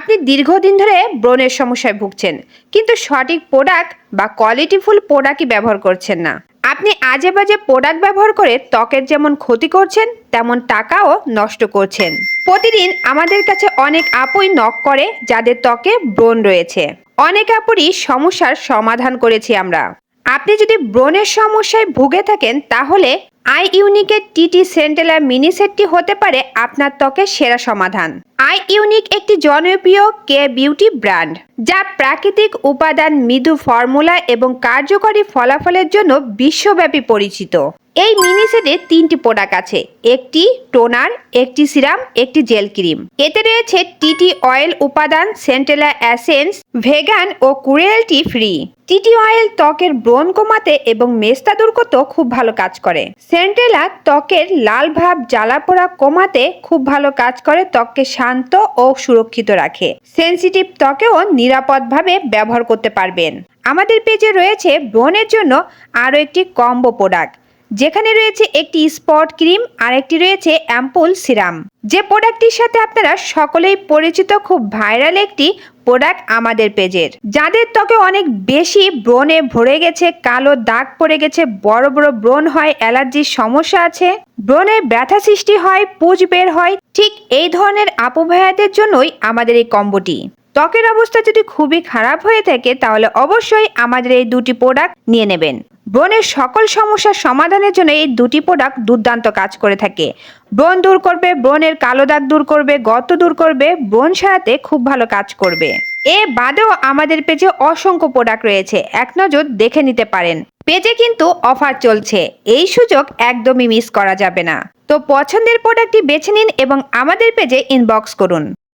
আপনি দীর্ঘদিন ধরে ব্রণের সমস্যায় ভুগছেন, কিন্তু সঠিক প্রোডাক্ট বা কোয়ালিটিফুল প্রোডাক্টই ব্যবহার করছেন না। আপনি আজে বাজে প্রোডাক্ট ব্যবহার করে ত্বকের যেমন ক্ষতি করছেন, তেমন টাকাও নষ্ট করছেন। প্রতিদিন আমাদের কাছে অনেক আপুই নক করে যাদের ত্বকে ব্রণ রয়েছে। অনেক আপুরই সমস্যার সমাধান করেছি আমরা। আপনি যদি ব্রণের সমস্যায় ভুগে থাকেন, তাহলে আই ইউনিকের টিটি সেন্টেলার মিনি সেটটি হতে পারে আপনার ত্বকের সেরা সমাধান। আই ইউনিক একটি জনপ্রিয় কে বিউটি ব্র্যান্ড, যা প্রাকৃতিক উপাদান, মৃদু ফর্মুলা এবং কার্যকরী ফলাফলের জন্য বিশ্বব্যাপী পরিচিত। এই মিনি সেটে 3টি প্রোডাক্ট আছে: একটি টোনার, একটি সিরাম, একটি জেল ক্রিম। এতে রয়েছে টিটি অয়েল উপাদান, সেন্টেলা এসেন্স, ভেগান ও ক্রুয়েলটি ফ্রি। টিটি অয়েল ত্বকের ব্রণ কমাতে এবং মেস্তা দূর করতে খুব ভালো কাজ করে। সেন্টেলা ত্বকের লাল ভাব, জ্বালা পোড়া কমাতে খুব ভালো কাজ করে, ত্বককে শান্ত ও সুরক্ষিত রাখে। সেনসিটিভ ত্বকেও নিরাপদভাবে ব্যবহার করতে পারবেন। আমাদের পেজে রয়েছে ব্রণের জন্য আরও একটি কম্বো প্রোডাক্ট, যেখানে রয়েছে একটি স্পট ক্রিম আর একটি রয়েছে অ্যাম্পুল সিরাম। যে প্রোডাক্টটির সাথে আপনারা সকলেই পরিচিত, খুব ভাইরাল একটি প্রোডাক্ট আমাদের পেজের। যাদের ত্বকে অনেক বেশি ব্রণে ভরে গেছে, কালো দাগ পড়ে গেছে, বড় বড় ব্রণ হয়, অ্যালার্জির সমস্যা আছে, ব্রণে ব্যথা সৃষ্টি হয়, পুঁজ বের হয়, ঠিক এই ধরনের আপু ভাইয়াদের জন্যই আমাদের এই কম্বোটি। ত্বকের অবস্থা যদি খুবই খারাপ হয়ে থাকে, তাহলে অবশ্যই আমাদের এই দুটি প্রোডাক্ট নিয়ে নেবেন। ব্রণের সকল সমস্যার সমাধানের জন্য এই দুটি প্রোডাক্ট দুর্দান্ত কাজ করে থাকে। ব্রণ দূর করবে, ব্রণের কালো দাগ দূর করবে, গর্ত দূর করবে, ব্রণ সারাতে খুব ভালো কাজ করবে। এ বাদেও আমাদের পেজে অসংখ্য প্রোডাক্ট রয়েছে, এক নজর দেখে নিতে পারেন। পেজে কিন্তু অফার চলছে, এই সুযোগ একদমই মিস করা যাবে না। তো পছন্দের প্রোডাক্টটি বেছে নিন এবং আমাদের পেজে ইনবক্স করুন।